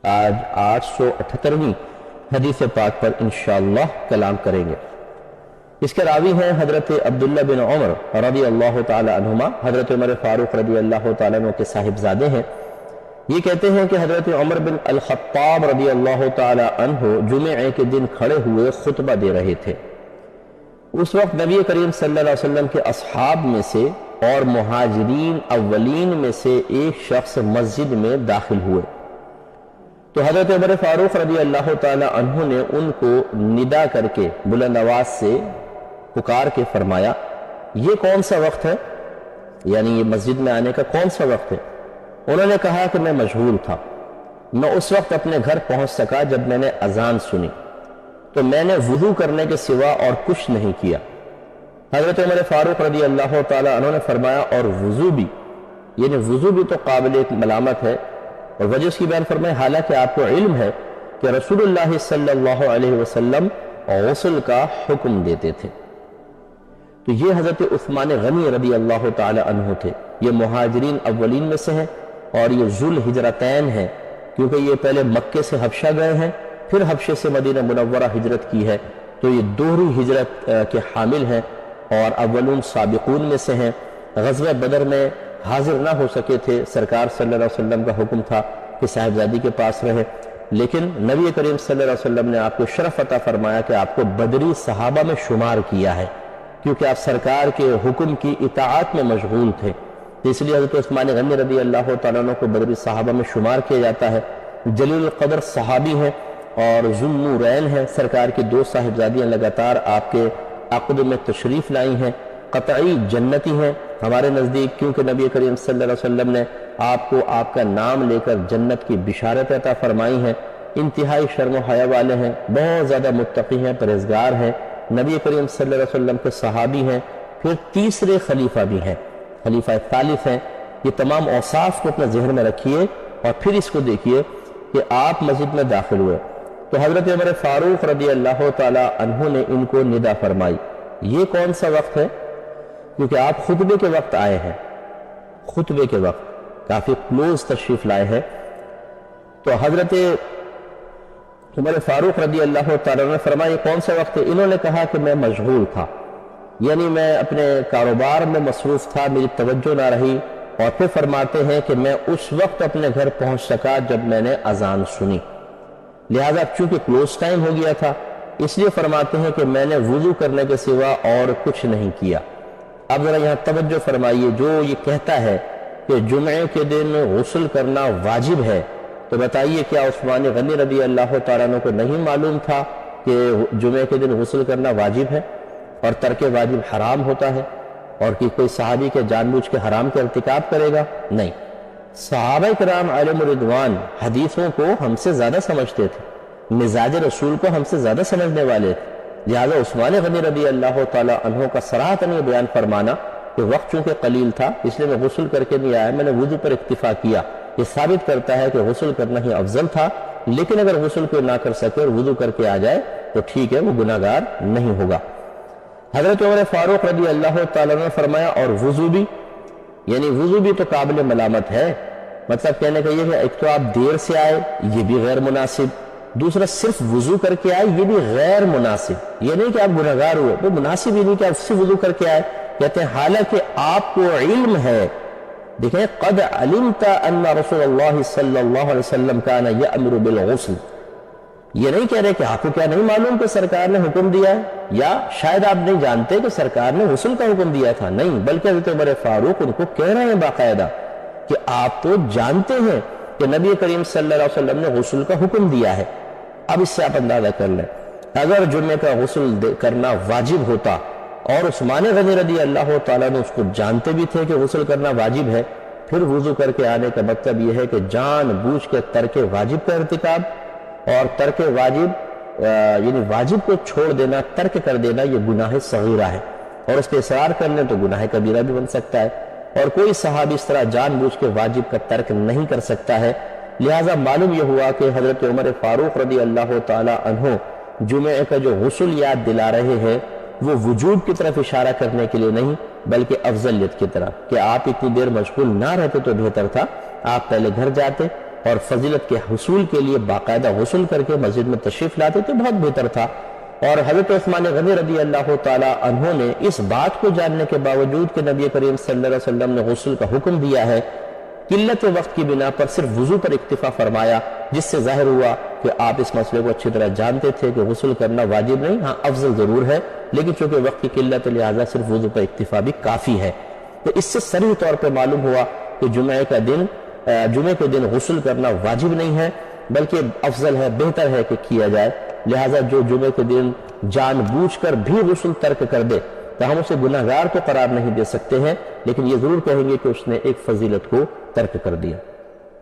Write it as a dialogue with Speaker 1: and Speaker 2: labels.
Speaker 1: آج 878ویں حدیث پاک پر انشاءاللہ کلام کریں گے۔ اس کے راوی ہیں حضرت عبداللہ بن عمر رضی اللہ تعالی عنہما، حضرت عمر فاروق رضی اللہ تعالیٰ عنہ کے صاحبزادے ہیں۔ یہ کہتے ہیں کہ حضرت عمر بن الخطاب رضی اللہ تعالی عنہ جمعے کے دن کھڑے ہوئے خطبہ دے رہے تھے۔ اس وقت نبی کریم صلی اللہ علیہ وسلم کے اصحاب میں سے اور مہاجرین اولین میں سے ایک شخص مسجد میں داخل ہوئے تو حضرت عمر فاروق رضی اللہ تعالی عنہ نے ان کو ندا کر کے بلند آواز سے پکار کے فرمایا، یہ کون سا وقت ہے؟ یعنی یہ مسجد میں آنے کا کون سا وقت ہے؟ انہوں نے کہا کہ میں مشغول تھا، میں اس وقت اپنے گھر پہنچ سکا جب میں نے اذان سنی، تو میں نے وضو کرنے کے سوا اور کچھ نہیں کیا۔ حضرت عمر فاروق رضی اللہ تعالی عنہ نے فرمایا، اور وضو بھی، یعنی وضو بھی تو قابل ملامت ہے، اور وجہ اس کی بیان فرمائے، حالانکہ آپ کو علم ہے کہ رسول اللہ صلی اللہ علیہ وسلم غسل کا حکم دیتے تھے۔ تو یہ حضرت عثمان غنی رضی اللہ تعالی عنہ تھے، یہ مہاجرین اولین میں سے ہیں، اور یہ ذو الہجرتین ہیں، کیونکہ یہ پہلے مکے سے حبشہ گئے ہیں، پھر حبشے سے مدینہ منورہ ہجرت کی ہے، تو یہ دوہری ہجرت کے حامل ہیں اور اولون سابقون میں سے ہیں۔ غزوہ بدر میں حاضر نہ ہو سکے تھے، سرکار صلی اللہ علیہ وسلم کا حکم تھا کہ صاحبزادی کے پاس رہے، لیکن نبی کریم صلی اللہ علیہ وسلم نے آپ کو شرف عطا فرمایا کہ آپ کو بدری صحابہ میں شمار کیا ہے، کیونکہ آپ سرکار کے حکم کی اطاعت میں مشغول تھے، اس لیے حضرت عثمان غنی رضی اللہ تعالیٰ عنہ کو بدری صحابہ میں شمار کیا جاتا ہے۔ جلیل القدر صحابی ہیں اور ذو النورین ہیں، سرکار کی دو صاحبزادیاں لگاتار آپ کے عقد میں تشریف لائی ہیں، قطعی جنتی ہیں ہمارے نزدیک، کیونکہ نبی کریم صلی اللہ علیہ وسلم نے آپ کو آپ کا نام لے کر جنت کی بشارت عطا فرمائی ہیں۔ انتہائی شرم و حیا والے ہیں، بہت زیادہ متقی ہیں، پرہیزگار ہیں، نبی کریم صلی اللہ علیہ وسلم کے صحابی ہیں، پھر تیسرے خلیفہ بھی ہیں، خلیفہ ثالث ہیں۔ یہ تمام اوصاف کو اپنے ذہن میں رکھیے اور پھر اس کو دیکھیے کہ آپ مسجد میں داخل ہوئے تو حضرت عمر فاروق رضی اللہ تعالی عنہ نے ان کو ندا فرمائی، یہ کون سا وقت ہے؟ کیونکہ آپ خطبے کے وقت آئے ہیں، خطبے کے وقت کافی کلوز تشریف لائے ہیں، تو حضرت عمر فاروق رضی اللہ تعالیٰ نے فرمایا یہ کون سا وقت ہے؟ انہوں نے کہا کہ میں مشغول تھا، یعنی میں اپنے کاروبار میں مصروف تھا، میری توجہ نہ رہی، اور پھر فرماتے ہیں کہ میں اس وقت اپنے گھر پہنچ سکا جب میں نے اذان سنی، لہذا چونکہ کلوز ٹائم ہو گیا تھا، اس لیے فرماتے ہیں کہ میں نے وضو کرنے کے سوا اور کچھ نہیں کیا۔ اب ذرا یہاں توجہ فرمائیے، جو یہ کہتا ہے کہ جمعے کے دن غسل کرنا واجب ہے، تو بتائیے کیا عثمان غنی رضی اللہ تعالیٰ عنہ کو نہیں معلوم تھا کہ جمعے کے دن غسل کرنا واجب ہے اور ترک واجب حرام ہوتا ہے، اور کہ کوئی صحابی کے جان بوجھ کے حرام کے ارتکاب کرے گا؟ نہیں، صحابہ کرام علیہم رضوان حدیثوں کو ہم سے زیادہ سمجھتے تھے، مزاج رسول کو ہم سے زیادہ سمجھنے والے تھے، لہذا عثمان غنی رضی اللہ تعالی عنہ کا صراحتاً یہ بیان فرمانا کہ وقت چونکہ قلیل تھا اس لیے میں غسل کر کے نہیں آیا، میں نے وضو پر اکتفا کیا، یہ ثابت کرتا ہے کہ غسل کرنا ہی افضل تھا، لیکن اگر غسل کوئی نہ کر سکے اور وضو کر کے آ جائے تو ٹھیک ہے، وہ گناہگار نہیں ہوگا۔ حضرت عمر فاروق رضی اللہ تعالیٰ نے فرمایا، اور وضو بھی، یعنی وضو بھی تو قابل ملامت ہے، مطلب کہنے کا یہ ہے ایک تو آپ دیر سے آئے، یہ بھی غیر مناسب، دوسرا صرف وضو کر کے آئے، یہ بھی غیر مناسب، یہ نہیں کہ آپ گناہگار ہوئے، وہ مناسب ہی نہیں کہ آپ صرف وضو کر کے آئے۔ کہتے ہیں حالانکہ آپ کو علم ہے، دیکھیں قد علمت ان رسول اللہ صلی اللہ علیہ وسلم کان یأمر بالغسل، یہ نہیں کہہ رہے کہ آپ کو کیا نہیں معلوم کہ سرکار نے حکم دیا ہے، یا شاید آپ نہیں جانتے کہ سرکار نے غسل کا حکم دیا تھا، نہیں، بلکہ حضرت عمر فاروق ان کو کہہ رہے ہیں باقاعدہ کہ آپ تو جانتے ہیں کہ نبی کریم صلی اللہ علیہ وسلم نے غسل کا حکم دیا ہے۔ اب اس سے آپ اندازہ کر لیں، اگر جمعے کا غسل کرنا واجب ہوتا اور عثمان غنی رضی اللہ تعالیٰ نے اس کو جانتے بھی تھے کہ غسل کرنا واجب ہے، پھر وضو کر کے آنے کا مطلب یہ ہے کہ جان بوجھ کے ترک واجب کا ارتکاب، اور ترک واجب یعنی واجب کو چھوڑ دینا، ترک کر دینا، یہ گناہ صغیرہ ہے، اور اس پہ اصرار کرنے تو گناہ کبیرہ بھی بن سکتا ہے، اور کوئی صحابی اس طرح جان بوجھ کے واجب کا ترک نہیں کر سکتا ہے۔ لہٰذا معلوم یہ ہوا کہ حضرت عمر فاروق رضی اللہ تعالی عنہ جمعے کا جو غسل یاد دلا رہے ہیں وہ وجوب کی طرف اشارہ کرنے کے لیے نہیں بلکہ افضلیت کی طرف، کہ آپ اتنی دیر مشغول نہ رہتے تو بہتر تھا، آپ پہلے گھر جاتے، اور فضیلت کے حصول کے لیے باقاعدہ غسل کر کے مسجد میں تشریف لاتے تو بہت بہتر تھا۔ اور حضرت عثمان غنی رضی اللہ تعالی عنہ نے اس بات کو جاننے کے باوجود کہ نبی کریم صلی اللہ علیہ وسلم نے غسل کا حکم دیا ہے، قلت وقت کی بنا پر صرف وضو پر اکتفا فرمایا، جس سے ظاہر ہوا کہ آپ اس مسئلے کو اچھی طرح جانتے تھے کہ غسل کرنا واجب نہیں، ہاں افضل ضرور ہے، لیکن چونکہ وقت کی قلت لہٰذا صرف وضو پر اکتفا بھی کافی ہے۔ تو اس سے صریح طور پر معلوم ہوا کہ جمعے کے دن غسل کرنا واجب نہیں ہے، بلکہ افضل ہے، بہتر ہے کہ کیا جائے۔ لہٰذا جو جمعے کے دن جان بوجھ کر بھی غسل ترک کر دے تو ہم اسے گناہگار تو قرار نہیں دے سکتے ہیں، لیکن یہ ضرور کہیں گے کہ اس نے ایک فضیلت کو ترک کر دیا۔